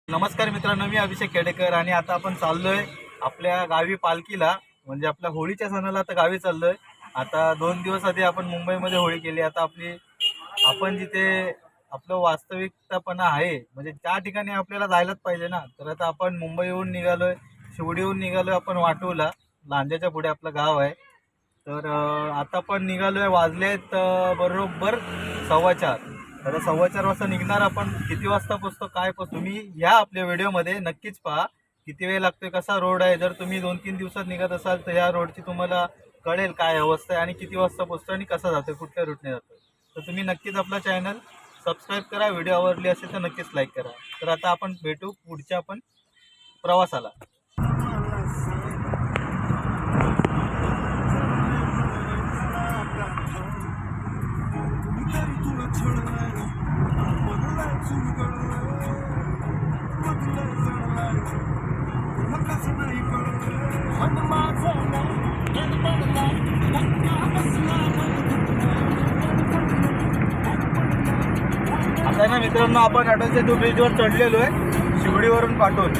नमस्कार मित्रांनो, मी अभिषेक खेडेकर आणि आता आपण चाललोय आपल्या गावी पालखीला. म्हणजे आपल्या होळीच्या सणाला आता गावी चाललोय. आता 2 दिवस आधी आपण मुंबईमध्ये होळी केली. आता आपण जिथे आपलं वास्तविकतापणा आहे म्हणजे त्या ठिकाणी आपल्याला जायलाच पाहिजे ना. तर आता आपण मुंबईहून निघालोय, शिवडीहून निघालोय आपण वाटूला. लांज्याच्या पुढे आपलं गाव आहे. तर आता पण निघालोय. वाजलेत बरोबर 4:15. तर 4:15 वाजता निघणार आपण. किती वाजता पोचतो काय पोचतो तुम्ही या आपल्या व्हिडिओमध्ये नक्कीच पहा. किती वेळ लागतोय, कसा रोड आहे. जर तुम्ही 2-3 दिवसात निघत असाल तर या रोडची तुम्हाला कळेल काय अवस्था आहे आणि किती वाजता पोचतो आणि कसा जातोय, कुठल्या रूटने जातोय. तर तुम्ही नक्कीच आपला चॅनल सबस्क्राईब करा. व्हिडिओ आवडली असेल तर नक्कीच लाईक करा. तर आता आपण भेटू पुढच्या आपण प्रवासाला. आता ना मित्रांनो, आपण अटल सेतू ब्रिजवर चढलेलो आहे शिवडीवरून पाठवून.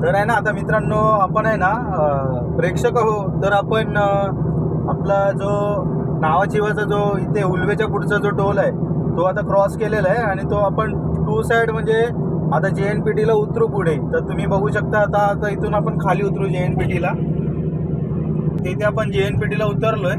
तर आहे ना, आता मित्रांनो आपण आहे ना प्रेक्षक हो. तर आपण आपला जो नावाचिवाचा जो इथे उल्वेच्या पुढचा जो टोल आहे तो आता क्रॉस केलेला आहे आणि तो आपण 2 साईड म्हणजे आता JNPTला उतरू पुढे. तर तुम्ही बघू शकता आता इथून आपण खाली उतरू JNPTला. तिथे आपण JNPTला उतरलोय.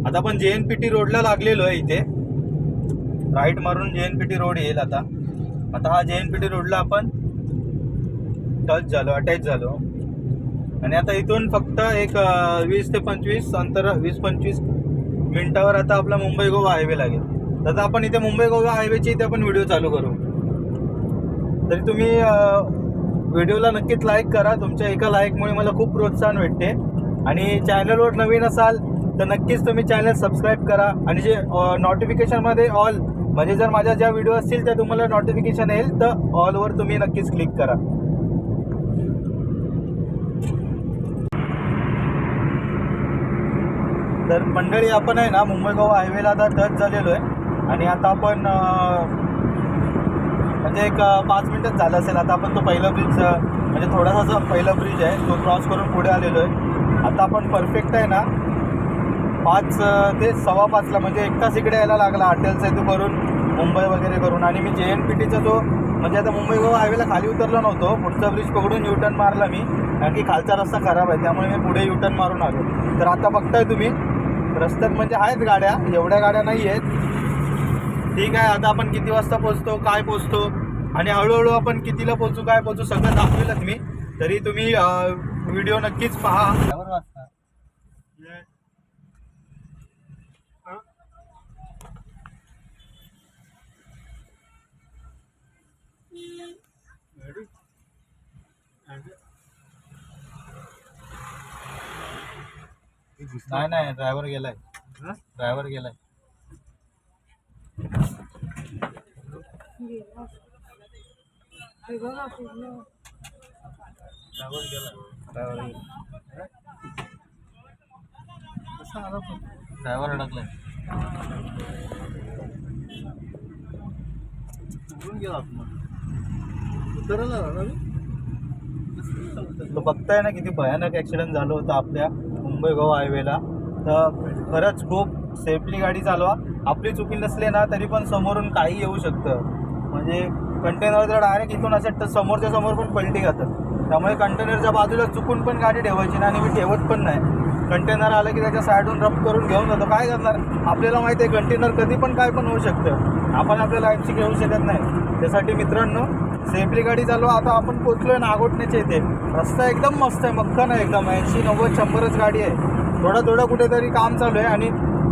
आता आपण JNPT रोडला लागलेलो आहे. इथे राईट मारून JNPT रोड येईल. आता हा JNPT रोडला आपण टच झालो, अटॅच झालो. आणि आता इथून फक्त एक 20 ते 25 अंतर, 20-25 मिनिटावर आता आपला मुंबई गोवा हायवे लागेल. तर आपण इथे मुंबई गोवा हायवेची इथे आपण व्हिडिओ चालू करू. तरी तुम्ही व्हिडिओला नक्कीच लाईक करा. तुमच्या एका लाईकमुळे मला खूप प्रोत्साहन भेटते. आणि चॅनलवर नवीन असाल तर नक्कीच तुम्ही चॅनल सबस्क्राईब करा. आणि जे नोटिफिकेशनमध्ये ऑल म्हणजे जर माझ्या ज्या व्हिडिओ असतील त्या तुम्हाला नोटिफिकेशन येईल तर ऑलवर तुम्ही नक्कीच क्लिक करा. तर मंडळी, आपण आहे ना मुंबई गोवा हायवेला आता टच झालेलो आहे. आणि आता आपण म्हणजे एक 5 मिनिटच झालं असेल. आता आपण तो पहिला ब्रिज म्हणजे थोडासा पहिला ब्रिज आहे तो क्रॉस करून पुढे आलेलो आहे. आता आपण परफेक्ट आहे ना 5 ते 5:15 म्हणजे 1 तास इकडे यायला लागला अटल सेतू करून, मुंबई वगैरे करून. आणि मी JNPTचा जो म्हणजे आता मुंबई गोवा हायवेला खाली उतरलो नव्हतो. पुढचा ब्रिज पकडून युटर्न मारला मी, कारण की खालचा रस्ता खराब आहे त्यामुळे मी पुढे युटर्न मारून आलो. तर आता बघताय तुम्ही रस्त्यात म्हणजे आहेत गाड्या, एवढ्या गाड्या नाही आहेत. ठीक आहे. आता आपण किती वाजता पोचतो, काय पोचतो आणि हळूहळू आपण कितीला पोचू, काय पोचू सगळं दाखवेलच मी. तरी तुम्ही व्हिडिओ नक्कीच पहा. नाही, ड्रायव्हर गेलाय. ड्रायव्हर अडकलाय. तो बघताय ना किती भयानक ॲक्सिडेंट झालं होतं आपल्या मुंबई गोवा हायवेला. तर खरंच खूप सेफली गाडी चालवा. आपली चुकी नसले ना तरी पण समोरून काही येऊ शकतं. म्हणजे कंटेनर तर डायरेक्ट इथून असं समोरच्या समोर पण पलटी घातात. त्यामुळे कंटेनरच्या बाजूला चुकून पण गाडी ठेवायची नाही आणि मी ठेवत पण नाही. कंटेनर आलं की त्याच्या साईडून रफ करून घेऊन जातो. काय करणार, आपल्याला माहिती आहे कंटेनर कधी पण काय पण होऊ शकतं, आपण आपल्या लाईफची घेऊ शकत नाही. त्यासाठी मित्रांनो सेफली गाडी चालवा. आता आपण पोचलोय नागोठण्याच्या इथे. रस्ता एकदम मस्त आहे, मक्खन आहे एकदम. 80, 90, 100च गाडी आहे. थोडं कुठेतरी काम चालू आहे आणि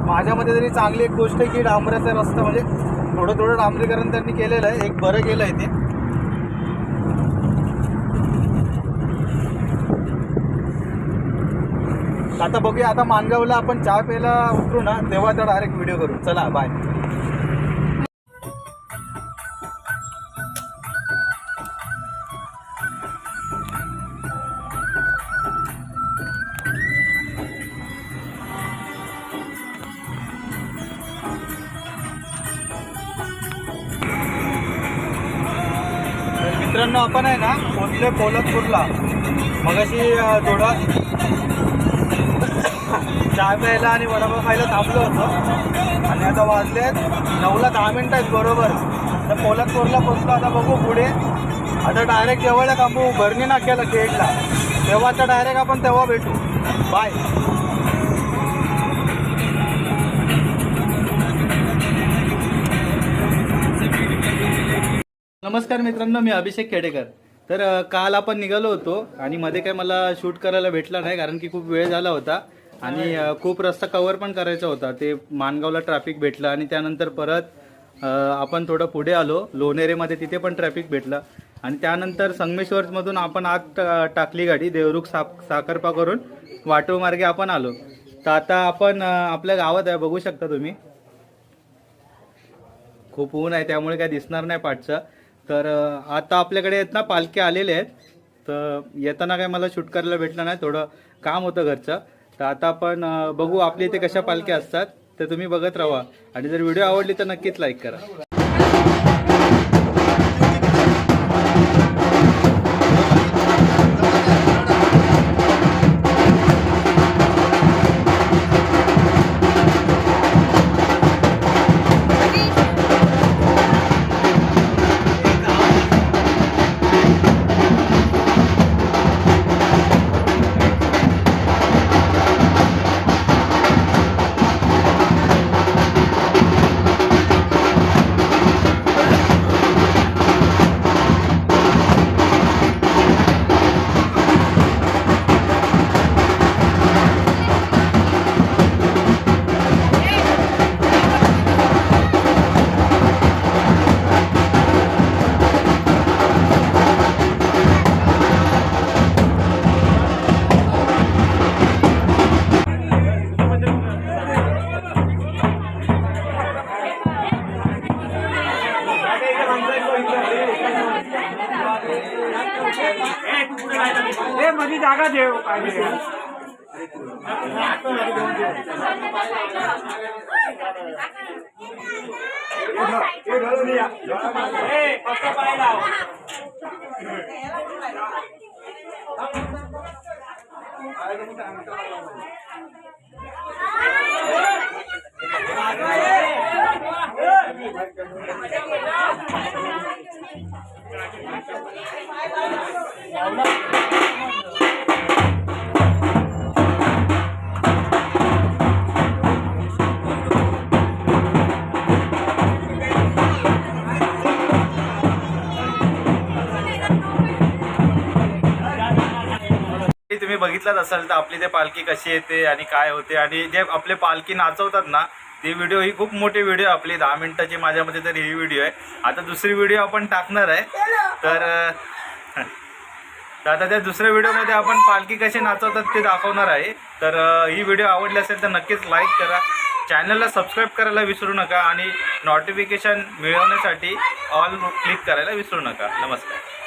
माझ्यामध्ये तरी चांगली एक गोष्ट आहे की डांबराचा रस्ता म्हणजे थोडं डांबरीकरण त्यांनी केलेलं आहे. एक बरं केलं आहे ते. आता बघूया, आता मानगावला आपण चहा प्यायला उतरू ना तेव्हा तर डायरेक्ट व्हिडिओ करू. चला बाय. मित्रांनो आपण आहे ना पोचले पोलतपूरला. मगाशी थोडं चहा प्यायला आणि वडापाव खायला थांबलो होतो आणि आता वाजले 9ला 10 मिनिटं आहेत बरोबर. तर पोलतपूरला पोचलो. आता बघू पुढे. आता डायरेक्ट जेवायला थांबू भरणी नाक्याला गेटला. तेव्हा तर डायरेक्ट आपण तेव्हा भेटू. बाय. नमस्कार मित्रांनो, मी अभिषेक खेडेकर. तर काल आपण निघालो होतो आणि मध्ये काय मला शूट करायला भेटला नाही कारण की खूप वेळ झाला होता आणि खूप रस्ता कव्हर पण करायचा होता. ते मानगावला ट्रॅफिक भेटलं आणि त्यानंतर परत आपण थोडं पुढे आलो लोणेरेमध्ये, तिथे पण ट्रॅफिक भेटलं आणि त्यानंतर संगमेश्वरमधून आपण आत टाकली गाडी. देवरुख साखरपा करून वाटो मार्गे आपण आलो. तर आता आपण आपल्या गावात आहे, बघू शकता तुम्ही. खूप ऊन आहे त्यामुळे काय दिसणार नाही पाठचं. तर आता आपल्याकडे आहेत ना पालखी आलेले आहेत. तर येताना काय मला शूट करायला भेटलं नाही, थोडं काम होतं घरचं. तर आता आपण बघू आपल्या इथे कशा पालख्या असतात. तर तुम्ही बघत राहा आणि जर व्हिडिओ आवडली तर नक्कीच लाईक करा. माझी जागा देव पाहिजे. तुम्ही बघितलाच असाल तर आपली ते पालखी कशी येते आणि काय होते आणि जे आपले पालखी नाचवतात ना ती व्हिडिओ ही खूप मोठी व्हिडिओ आपली 10 मिनिटाची माझ्यामध्ये तर ही व्हिडिओ आहे. आता दुसरी व्हिडिओ आपण टाकणार आहे. तर आता त्या दुसऱ्या व्हिडिओमध्ये आपण पालखी कशी नाचवतात ते दाखवणार आहे. तर ही व्हिडिओ आवडली असेल तर नक्कीच लाईक करा, चॅनलला सबस्क्राईब करायला विसरू नका आणि नोटिफिकेशन मिळवण्यासाठी ऑल क्लिक करायला विसरू नका. नमस्कार.